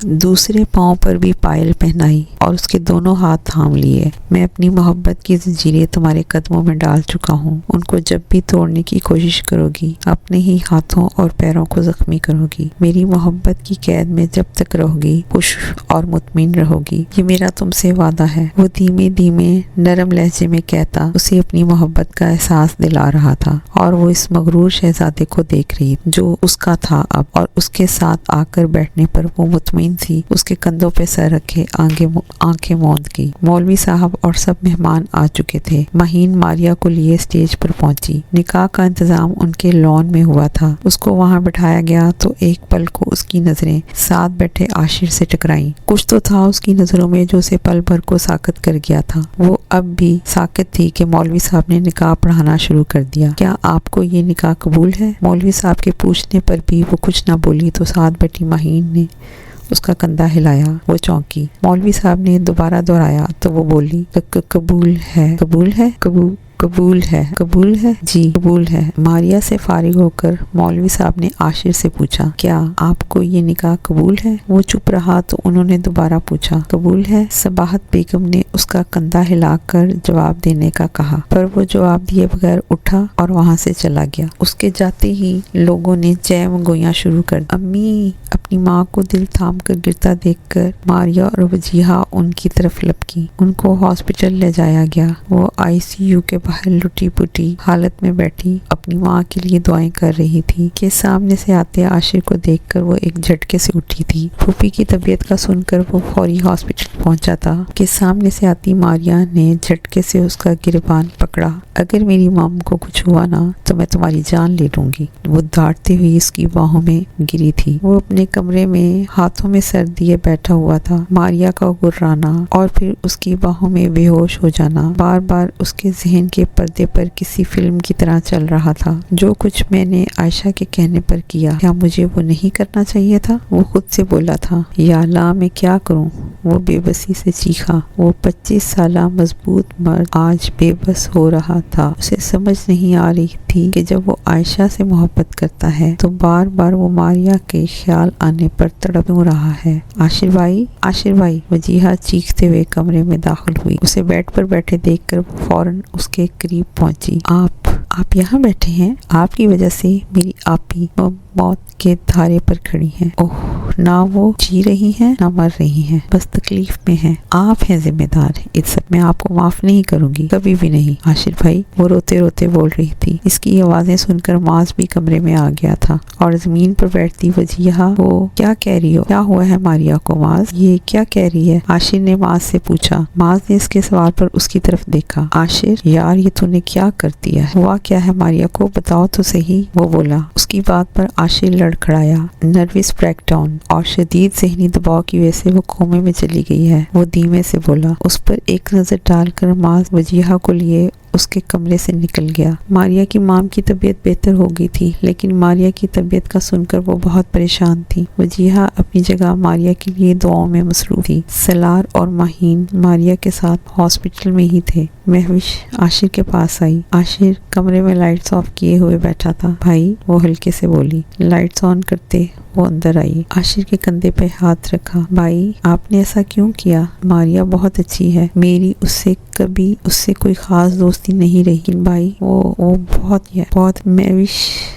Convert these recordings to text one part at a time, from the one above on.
دوسرے پاؤں پر بھی پائل پہنائی اور اس کے دونوں ہاتھ تھام لیے۔ میں اپنی محبت کی زنجیریں تمہارے قدموں میں ڈال چکا ہوں، ان کو جب بھی توڑنے کی کوشش کرو گی اپنے ہی ہاتھوں اور پیروں کو زخمی کرو گی۔ میری محبت کی قید میں جب تک رہو گی خوش اور مطمئن رہو گی، یہ میرا تم سے وعدہ ہے۔ وہ دھیمے دھیمے نرم لہجے میں کہتا اسے اپنی محبت کا احساس دلا رہا تھا، اور وہ اس مغرور شہزادے کو دیکھ رہی جو اس کا تھا اب، اور اس کے ساتھ آ کر بیٹھنے پر وہ مطمئن سی اس کے کندھوں پہ سر رکھے آنکھیں موند کی۔ مولوی صاحب اور سب مہمان آ چکے تھے۔ مہین ماریا کو لیے اسٹیج پر پہنچی۔ نکاح کا انتظام ان کے لان میں ہوا تھا۔ اس کو وہاں بٹھایا گیا تو ایک پل کو اس کی نظریں ساتھ بیٹھے عاشر سے ٹکرائیں۔ کچھ تو تھا اس کی نظروں میں جو اسے پل بھر کو ساکت کر گیا تھا۔ وہ اب بھی ساکت تھی کہ مولوی صاحب نے نکاح پڑھانا شروع کر دیا۔ کیا آپ کو یہ نکاح قبول ہے؟ مولوی صاحب کے پوچھنے پر بھی وہ کچھ نہ بولی تو ساتھ بیٹھی مہین نے اس کا کندھا ہلایا۔ وہ چونکی۔ مولوی صاحب نے دوبارہ دہرایا تو وہ بولی، قبول ہے، قبول ہے، قبول ہے، قبول ہے، جی قبول ہے۔ ماریا سے فارغ ہو کر مولوی صاحب نے عاشر سے پوچھا، کیا آپ کو یہ نکاح قبول ہے؟ وہ چپ رہا تو انہوں نے دوبارہ پوچھا، قبول ہے؟ صباحت بیگم نے اس کا کندھا ہلا کر جواب دینے کا کہا، پر وہ جواب دیے بغیر اٹھا اور وہاں سے چلا گیا۔ اس کے جاتے ہی لوگوں نے جے گویاں شروع کر دی۔ امی! اپنی ماں کو دل تھام کر گرتا دیکھ کر ماریا اور وجیہہ ان کی طرف لپکی۔ ان کو ہاسپٹل لے جایا گیا۔ وہ ICU کے باہر لٹی پٹی حالت میں بیٹھی اپنی ماں کے لیے دعائیں کر رہی تھی کہ سامنے سے آتے عاشر کو دیکھ کر وہ ایک جھٹکے سے اٹھی تھی۔ پھوپھی کی طبیعت کا سن کر وہ فوری ہاسپٹل پہنچا تھا کہ سامنے سے آتی ماریا نے جھٹکے سے اس کا گریبان پکڑا۔ اگر میری مام کو کچھ ہوا نا تو میں تمہاری جان لے لوں گی۔ وہ دھاڑتے ہوئی اس کی باہوں میں گری تھی۔ وہ اپنے کمرے میں ہاتھوں میں سر دیے بیٹھا ہوا تھا۔ ماریا کا گرانا اور پھر اس کی باہوں میں بے ہوش ہو جانا بار بار اس کے ذہن کے پردے پر کسی فلم کی طرح چل رہا تھا۔ جو کچھ میں نے عائشہ کے کہنے پر کیا، کیا مجھے وہ نہیں کرنا چاہیے تھا؟ وہ خود سے بولا تھا، یا اللہ میں کیا کروں؟ وہ بے بسی سے چیخا۔ وہ 25 سالہ مضبوط مرد آج بے بس ہو رہا تھا۔ اسے سمجھ نہیں آ رہی تھی کہ جب وہ عائشہ سے محبت کرتا ہے تو بار بار وہ ماریا کے خیال آنے پر تڑپ کیوں رہا ہے۔ عاشر بھائی، عاشر بھائی! وجیہہ چیختے ہوئے کمرے میں داخل ہوئی۔ اسے بیڈ پر بیٹھے دیکھ کر وہ فوراً اس کے قریب پہنچی۔ آپ یہاں بیٹھے ہیں؟ آپ کی وجہ سے میری آپی موت کے دھارے پر کھڑی ہیں۔ اوہ، نہ وہ جی رہی ہیں نہ مر رہی ہیں، بس تکلیف میں ہیں۔ آپ ہیں ذمہ دار، اس سب میں آپ کو معاف نہیں کروں گی، کبھی بھی نہیں۔ عاشر بھائی، وہ روتے روتے بول رہی تھی۔ اس کی آوازیں سن کر معاذ بھی کمرے میں آ گیا تھا اور زمین پر بیٹھتی وجیہہ، وہ کیا کہہ رہی ہو؟ کیا ہوا ہے ماریا کو؟ معاذ یہ کیا کہہ رہی ہے؟ عاشر نے معاذ سے پوچھا۔ معاذ نے اس کے سوال پر اس کی طرف دیکھا۔ عاشر، یار یہ تو نے کیا کر دیا ہے؟ ہوا کیا ہے ماریا کو؟ بتاؤ تو صحیح، وہ بولا۔ اس کی بات پر عاشر لڑکھڑایا۔ نروس بریک ڈاؤن اور شدید ذہنی دباؤ کی وجہ سے وہ کومے میں چلی گئی ہے، وہ دھیمے سے بولا۔ اس پر ایک نظر ڈال کر معاذ وجیہہ کو لیے اس کے کمرے سے نکل گیا۔ ماریا کی مام کی طبیعت بہتر ہو گئی تھی، لیکن ماریا کی طبیعت کا سن کر وہ بہت پریشان تھی۔ وجیہہ اپنی جگہ ماریا کے لیے دعاؤں میں مصروف تھی۔ سالار اور مہین ماریا کے ساتھ ہاسپٹل میں ہی تھے۔ مہوش عاشر کے پاس آئی۔ عاشر کمرے میں لائٹس آف کیے ہوئے بیٹھا تھا۔ بھائی، وہ ہلکے سے بولی۔ لائٹس آن کرتے وہ اندر آئی۔ عاشر کے کندھے پہ ہاتھ رکھا۔ بھائی، آپ نے ایسا کیوں کیا؟ ماریا بہت اچھی ہے، میری اس سے کوئی خاص دوستی نہیں رہی، لیکن بھائی وہ بہت مہوش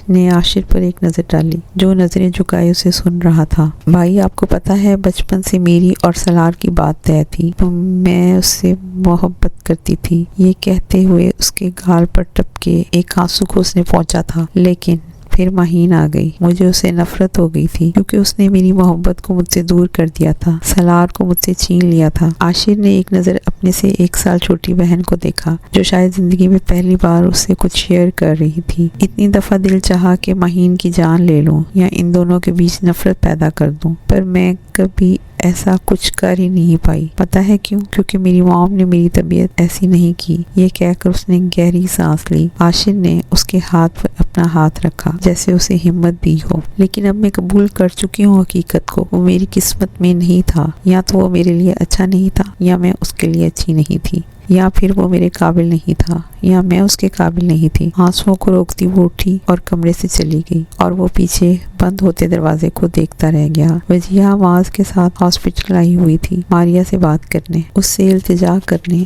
نے عاشر پر ایک نظر ڈالی، جو نظریں جھکائے اسے سن رہا تھا۔ بھائی، آپ کو پتا ہے بچپن سے میری اور سالار کی بات طے تھی، میں اس سے محبت کرتی تھی۔ یہ کہتے ہوئے اس کے گال پر ٹپکے ایک آنسو کو اس نے پہنچا تھا، لیکن پھر مہین آ گئی۔ مجھے اسے نفرت ہو گئی تھی کیونکہ اس نے میری محبت کو مجھ سے دور کر دیا تھا، سالار کو مجھ سے چھین لیا تھا۔ عاشر نے ایک نظر اپنے سے 1 سال چھوٹی بہن کو دیکھا، جو شاید زندگی میں پہلی بار اس سے کچھ شیئر کر رہی تھی۔ اتنی دفعہ دل چاہا کہ مہین کی جان لے لوں یا ان دونوں کے بیچ نفرت پیدا کر دوں، پر میں کبھی ایسا کچھ کر ہی نہیں پائی۔ پتہ ہے کیوں؟ کیونکہ میری مام نے میری طبیعت ایسی نہیں کی۔ یہ کہہ کر اس نے گہری سانس لی۔ عاشر نے اس کے ہاتھ پر اپنا ہاتھ رکھا جیسے اسے ہمت دی ہو۔ لیکن اب میں قبول کر چکی ہوں حقیقت کو، وہ میری قسمت میں نہیں تھا، یا تو وہ میرے لیے اچھا نہیں تھا یا میں اس کے لیے اچھی نہیں تھی۔ یا پھر وہ میرے قابل نہیں تھا یا میں اس کے قابل نہیں تھی۔ آنسوؤں کو روکتی وہ اٹھی اور کمرے سے چلی گئی اور وہ پیچھے بند ہوتے دروازے کو دیکھتا رہ گیا۔ وجیہہ معاذ کے ساتھ ہاسپٹل آئی ہوئی تھی، ماریا سے بات کرنے، اس سے التجا کرنے،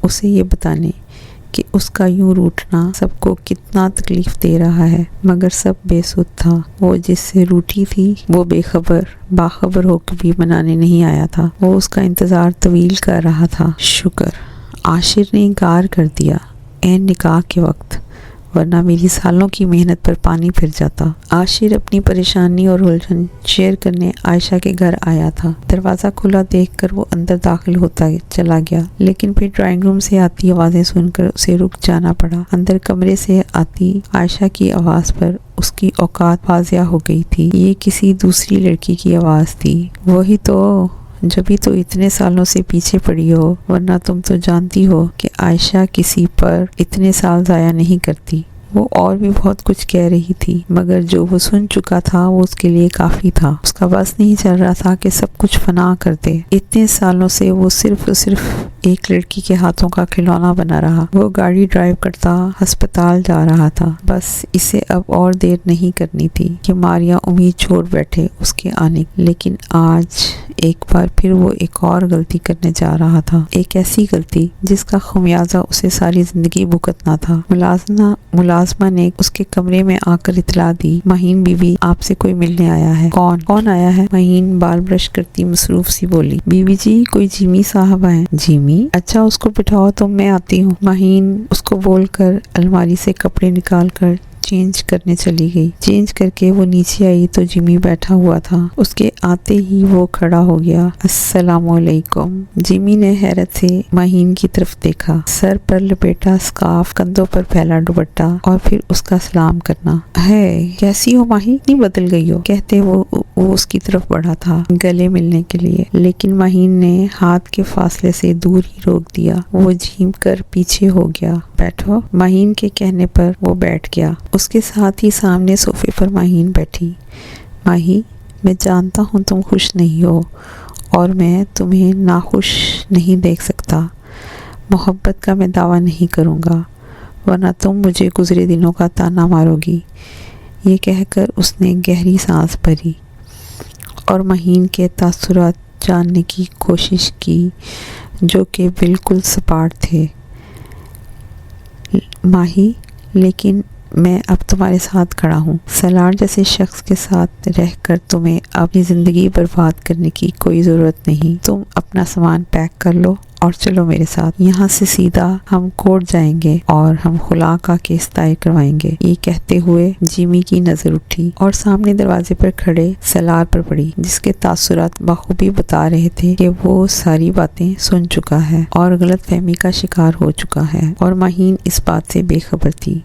اسے یہ بتانے کہ اس کا یوں روٹھنا سب کو کتنا تکلیف دے رہا ہے، مگر سب بے سود تھا۔ وہ جس سے روٹھی تھی وہ باخبر ہو کے بھی منانے نہیں آیا تھا۔ وہ اس کا انتظار طویل کر رہا تھا۔ شکر عاشر نے انکار کر دیا عین نکاح کے وقت، ورنہ میری سالوں کی محنت پر پانی پھر جاتا۔ عاشر اپنی پریشانی اور الجھن شیئر کرنے عائشہ کے گھر آیا تھا۔ دروازہ کھلا دیکھ کر وہ اندر داخل ہوتا چلا گیا، لیکن پھر ڈرائنگ روم سے آتی آوازیں سن کر اسے رک جانا پڑا۔ اندر کمرے سے آتی عائشہ کی آواز پر اس کی اوقات واضح ہو گئی تھی۔ یہ کسی دوسری لڑکی کی آواز تھی۔ وہی تو، جبھی تو اتنے سالوں سے پیچھے پڑی ہو، ورنہ تم تو جانتی ہو کہ عائشہ کسی پر اتنے سال ضائع نہیں کرتی۔ وہ اور بھی بہت کچھ کہہ رہی تھی، مگر جو وہ سن چکا تھا وہ اس کے لیے کافی تھا۔ اس کا بس نہیں چل رہا تھا کہ سب کچھ فنا کر دے۔ اتنے سالوں سے وہ صرف ایک لڑکی کے ہاتھوں کا کھلونا بنا رہا۔ وہ گاڑی ڈرائیو کرتا ہسپتال جا رہا تھا۔ بس اسے اب اور دیر نہیں کرنی تھی کہ ماریا امید چھوڑ بیٹھے اس کے آنے کی۔ لیکن آج ایک بار پھر وہ ایک اور غلطی کرنے جا رہا تھا، ایک ایسی غلطی جس کا خمیازہ اسے ساری زندگی بھگتنا تھا۔ ملازمہ نے اس کے کمرے میں آ کر اطلاع دی، مہین بی بی آپ سے کوئی ملنے آیا ہے۔ کون آیا ہے؟ مہین بال برش کرتی مصروف سی بولی۔ بی بی جی کوئی جیمی صاحبہ ہیں۔ جیمی؟ اچھا اس کو بٹھاؤ تو میں آتی ہوں۔ مہین اس کو بول کر الماری سے کپڑے نکال کر چینج کرنے چلی گئی۔ چینج کر کے وہ نیچے آئی تو جیمی بیٹھا ہوا تھا۔ اس کے آتے ہی وہ کھڑا ہو گیا۔ السلام علیکم۔ جیمی نے حیرت سے مہین کی طرف دیکھا، سر پر لپیٹا اسکارف، کندھوں پر پھیلا دوپٹہ، اور پھر اس کا سلام کرنا۔ ہے کیسی ہو ماہی، اتنی بدل گئی ہو، کہتے وہ اس کی طرف بڑھا تھا گلے ملنے کے لیے، لیکن مہین نے ہاتھ کے فاصلے سے دور ہی روک دیا۔ وہ جھیم کر پیچھے ہو گیا۔ بیٹھو۔ مہین کے کہنے پر وہ بیٹھ گیا۔ اس کے ساتھ ہی سامنے صوفے پر مہین بیٹھی۔ ماہی، میں جانتا ہوں تم خوش نہیں ہو اور میں تمہیں ناخوش نہیں دیکھ سکتا۔ محبت کا میں دعویٰ نہیں کروں گا، ورنہ تم مجھے گزرے دنوں کا تانا مارو گی۔ یہ کہہ کر اس نے گہری سانس بھری اور مہین کے تاثرات جاننے کی کوشش کی جو کہ بالکل سپاٹ تھے۔ ماہی، لیکن میں اب تمہارے ساتھ کھڑا ہوں۔ سلار جیسے شخص کے ساتھ رہ کر تمہیں اپنی زندگی برباد کرنے کی کوئی ضرورت نہیں۔ تم اپنا سامان پیک کر لو اور چلو میرے ساتھ۔ یہاں سے سیدھا ہم کورٹ جائیں گے اور ہم خلا کا کیس دائر کروائیں گے۔ یہ کہتے ہوئے جیمی کی نظر اٹھی اور سامنے دروازے پر کھڑے سلار پر پڑی، جس کے تاثرات بخوبی بتا رہے تھے کہ وہ ساری باتیں سن چکا ہے اور غلط فہمی کا شکار ہو چکا ہے، اور مہین اس بات سے بے خبر تھی۔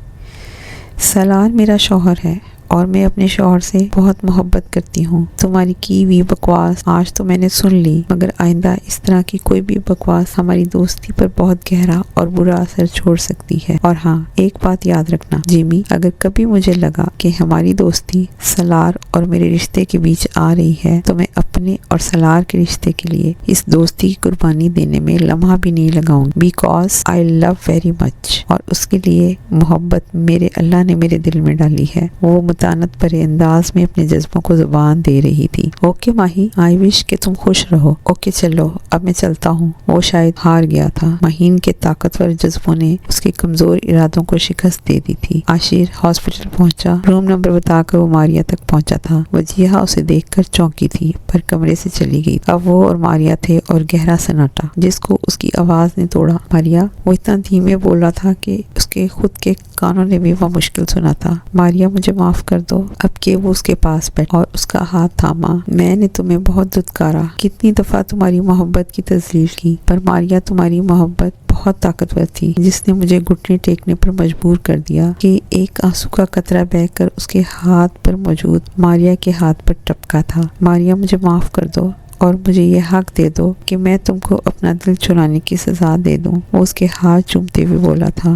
سلار میرا شوہر ہے اور میں اپنے شوہر سے بہت محبت کرتی ہوں۔ تمہاری کی ہوئی بکواس آج تو میں نے سن لی، مگر آئندہ اس طرح کی کوئی بھی بکواس ہماری دوستی پر بہت گہرا اور برا اثر چھوڑ سکتی ہے۔ اور ہاں، ایک بات یاد رکھنا جیمی، اگر کبھی مجھے لگا کہ ہماری دوستی سلار اور میرے رشتے کے بیچ آ رہی ہے تو میں اپنے اور سلار کے رشتے کے لیے اس دوستی کی قربانی دینے میں لمحہ بھی نہیں لگاؤں گی، because I love very much, اور اس کے لیے محبت میرے اللہ نے میرے دل میں ڈالی ہے۔ وہ متانت بھرے انداز میں اپنے جذبوں کو زبان دے رہی تھی۔ اوکے ماہی، آئی وش کہ تم خوش رہو۔ اوکے چلو، اب میں چلتا ہوں۔ وہ شاید ہار گیا تھا۔ مہین کے طاقتور جذبوں نے اس کے کمزور ارادوں کو شکست دے دی تھی۔ عاشر ہاسپٹل پہنچا، روم نمبر بتا کر وہ ماریا تک پہنچا تھا۔ وجیہہ اسے دیکھ کر چونکی تھی، پر کمرے سے چلی گئی۔ اب وہ اور ماریا تھے اور گہرا سناٹا جس کو اس کی آواز نے توڑا۔ ماریا، وہ اتنا دھیمے بول رہا تھا کہ اس کے خود کے کانوں نے بھی وہ مشکل سنا تھا۔ ماریا، مجھے معاف کر دو۔ اب کہ وہ اس کے پاس بیٹھا اور اس کا ہاتھ تھاما۔ میں نے تمہیں بہت دھتکارا، کتنی دفعہ تمہاری محبت کی تذلیل کی، پر ماریا تمہاری محبت بہت طاقتور تھی جس نے مجھے گھٹنے ٹیکنے پر مجبور کر دیا کہ ایک آنسو کا قطرہ بہہ کر اس کے ہاتھ پر موجود ماریا کے ہاتھ پر ٹپکا تھا۔ ماریا، مجھے معاف کر دو اور مجھے یہ حق دے دو کہ میں تم کو اپنا دل چرانے کی سزا دے دوں۔ وہ اس کے ہاتھ چومتے ہوئے بولا تھا،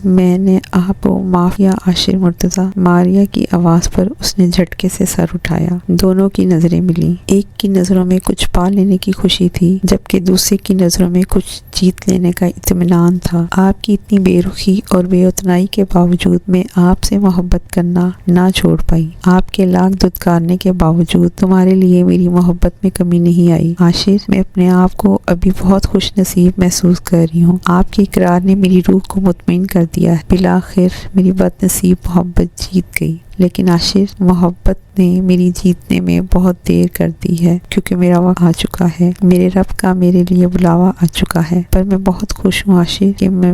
میں نے آپ کو معاف کیا عاشر مرتضی۔ ماریا کی آواز پر اس نے جھٹکے سے سر اٹھایا۔ دونوں کی نظریں ملی۔ ایک کی نظروں میں کچھ پا لینے کی خوشی تھی، جبکہ دوسرے کی نظروں میں کچھ جیت لینے کا اطمینان تھا۔ آپ کی اتنی بے رخی اور بے اتنائی کے باوجود میں آپ سے محبت کرنا نہ چھوڑ پائی۔ آپ کے لاکھ دھتکارنے کے باوجود تمہارے لیے میری محبت میں کمی نہیں آئی۔ عاشر، میں اپنے آپ کو ابھی بہت خوش نصیب محسوس کر رہی ہوں۔ آپ کے اقرار نے میری روح کو مطمئن کر دیا ہے۔ بالآخر میری بد نصیب محبت جیت گئی۔ لیکن عاشر، محبت نے میری جیتنے میں بہت دیر کر دی ہے، کیونکہ میرا وقت آ چکا ہے۔ میرے رب کا میرے لیے بلاوا آ چکا ہے۔ پر میں بہت خوش ہوں عاشر کہ میں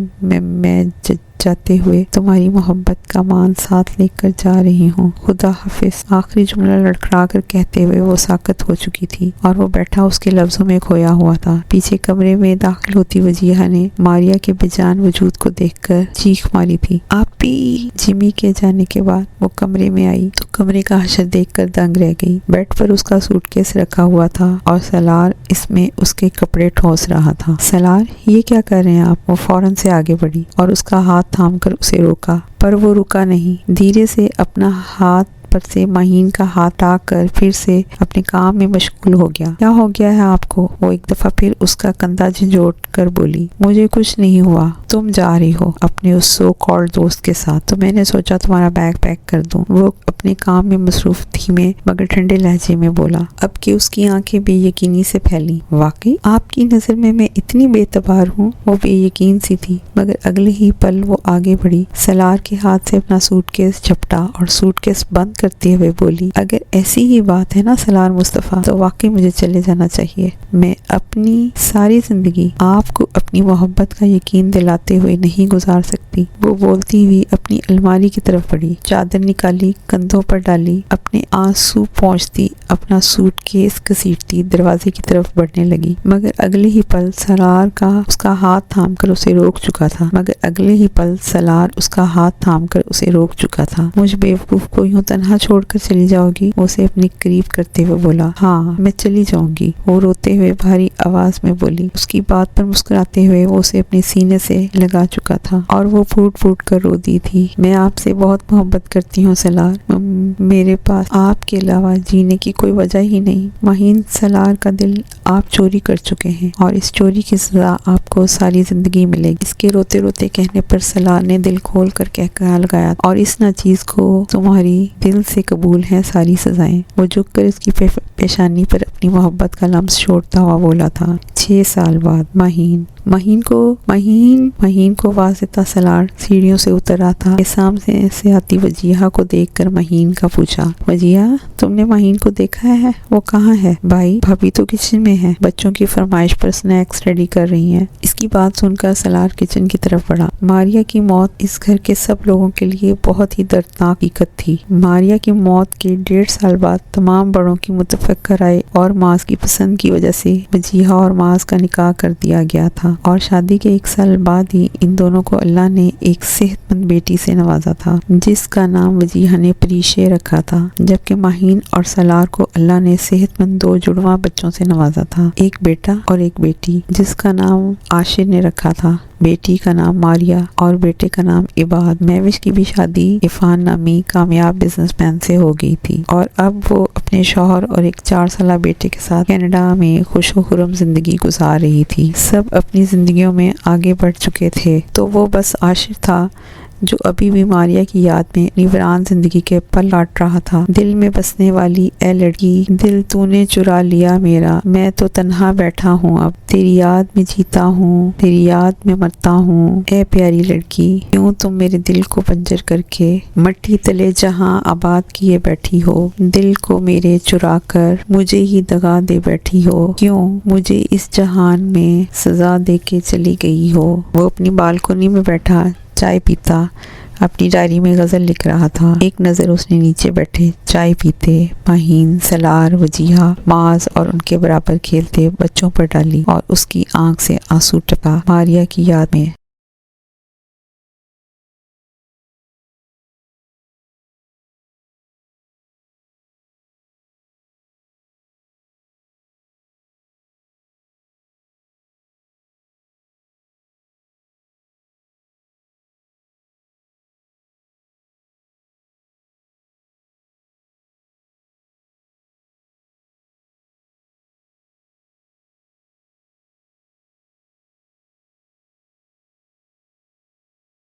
جاتے ہوئے تمہاری محبت کا مان ساتھ لے کر جا رہی ہوں۔ خدا حافظ۔ آخری جملہ لڑکھڑا کر کہتے ہوئے وہ ساکت ہو چکی تھی اور وہ بیٹھا اس کے لفظوں میں کھویا ہوا تھا۔ پیچھے کمرے میں داخل ہوتی وجیہہ نے ماریا کے بے جان وجود کو دیکھ کر چیخ ماری تھی، آپی! جمی کے جانے کے بعد وہ کمرے میں آئی تو کمرے کا حشر دیکھ کر دنگ رہ گئی۔ بیڈ پر اس کا سوٹ کیس رکھا ہوا تھا اور سالار اس میں اس کے کپڑے ٹھوس رہا تھا۔ سالار، یہ کیا کر رہے ہیں آپ؟ وہ فوراً سے آگے بڑھی اور اس کا ہاتھ تھام کر اسے روکا، پر وہ رکا نہیں۔ دھیرے سے اپنا ہاتھ پر سے مہین کا ہاتھ ہٹا کر پھر سے اپنے کام میں مشغول ہو گیا۔ کیا ہو گیا ہے آپ کو؟ وہ ایک دفعہ پھر اس کا کندھا جھنجھوڑ کر بولی۔ مجھے کچھ نہیں ہوا، تم جا رہی ہو اپنے اس سو کالڈ دوست کے ساتھ، تو میں نے سوچا تمہارا بیگ پیک کر دوں۔ وہ اپنے کام میں مصروف دھیمے مگر ٹھنڈے لہجے میں بولا۔ اب کہ اس کی آنکھیں بے یقینی سے پھیلیں۔ واقعی آپ کی نظر میں اتنی بے اعتبار ہوں؟ وہ بے یقین سی تھی، مگر اگلے ہی پل وہ آگے بڑھی، سالار کے ہاتھ سے اپنا سوٹ کیس جھپٹا اور سوٹ کیس بند کرتے ہوئے بولی، اگر ایسی ہی بات ہے نا سالار مصطفیٰ، تو واقعی مجھے چلے جانا چاہیے۔ میں اپنی ساری زندگی آپ کو اپنی محبت کا یقین دلاتے ہوئے نہیں گزار سکتی۔ وہ بولتی ہوئی اپنی الماری کی طرف بڑھی، چادر نکالی، کندھوں پر ڈالی، اپنے آنسو پہنچتی، اپنا سوٹ کیس گھسیٹتی دروازے کی طرف بڑھنے لگی، مگر اگلے ہی پل سالار کا اس کا ہاتھ تھام کر اسے روک چکا تھا۔ مجھ بیوقوف کو یوں تنہا چھوڑ کر چلی جاؤ گی؟ وہ اسے اپنے قریب کرتے ہوئے بولا۔ ہاں، میں چلی جاؤں گی، وہ روتے ہوئے بھاری آواز میں بولی۔ اس کی بات پر مسکراتے ہوئے وہ اسے اپنے سینے سے لگا چکا تھا اور وہ پھوٹ پھوٹ کر رو دی تھی۔ میں آپ سے بہت محبت کرتی ہوں سالار، میرے پاس آپ کے علاوہ جینے کی کوئی وجہ ہی نہیں۔ مہین، سالار کا دل آپ چوری کر چکے ہیں اور اس چوری کی سزا آپ کو ساری زندگی ملے گی۔ اس کے روتے روتے کہنے پر سالار نے دل کھول کر کہا لگایا، اور اس ناچیز کو تمہاری دل سے قبول ہیں ساری سزائیں۔ وہ جھک کر اس کی پیشانی پر اپنی محبت کا لمس چھوڑتا ہوا بولا تھا، 6 سال بعد۔ مہین کو واضح تھا سالار سیڑھیوں سے اتر رہا تھا۔ سامنے سے آتی وجیہہ کو دیکھ کر مہین کا پوچھا، وجیہہ، تم نے مہین کو دیکھا ہے؟ وہ کہاں ہے؟ بھائی، بھابھی تو کچن میں ہے، بچوں کی فرمائش پر سنیکس ریڈی کر رہی ہیں۔ اس کی بات سن کر سالار کچن کی طرف بڑھا۔ ماریا کی موت اس گھر کے سب لوگوں کے لیے بہت ہی دردناک حقیقت تھی۔ ماریا کی موت کے 1.5 سال بعد تمام بڑوں کی متفق رائے اور معاذ کی پسند کی وجہ سے وجیہہ اور معاذ کا نکاح کر دیا گیا تھا، اور شادی کے 1 سال بعد ہی ان دونوں کو اللہ نے ایک صحت مند بیٹی سے نوازا تھا، جس کا نام وجیہہ نے پریشے رکھا تھا، جبکہ مہین اور سالار کو اللہ نے صحت مند 2 جڑواں بچوں سے نوازا تھا، ایک بیٹا اور ایک بیٹی، جس کا نام عاشر نے رکھا تھا، بیٹی کا نام ماریا اور بیٹے کا نام عباد۔ مہوش کی بھی شادی عفان نامی کامیاب بزنس مین سے ہو گئی تھی، اور اب وہ اپنے شوہر اور ایک 4 سالہ بیٹے کے ساتھ کینیڈا میں خوش و خرم زندگی گزار رہی تھی۔ سب اپنی زندگیوں میں آگے بڑھ چکے تھے، تو وہ بس عاشر تھا جو ابھی بھی ماریا کی یاد میں اپنی ویران زندگی کے پل لاٹ رہا تھا۔ دل میں بسنے والی اے لڑکی، دل تو نے چرا لیا میرا، میں تو تنہا بیٹھا ہوں، اب تیری یاد میں جیتا ہوں، تیری یاد میں مرتا ہوں، اے پیاری لڑکی، کیوں تم میرے دل کو بنجر کر کے مٹی تلے جہاں آباد کیے بیٹھی ہو، دل کو میرے چرا کر مجھے ہی دغا دے بیٹھی ہو، کیوں مجھے اس جہان میں سزا دے کے چلی گئی ہو۔ وہ اپنی بالکنی میں بیٹھا چائے پیتا اپنی ڈائری میں غزل لکھ رہا تھا۔ ایک نظر اس نے نیچے بیٹھے چائے پیتے مہین، سالار، وجیہہ، معاذ اور ان کے برابر کھیلتے بچوں پر ڈالی، اور اس کی آنکھ سے آنسو ٹپا۔ ماریا کی یاد میں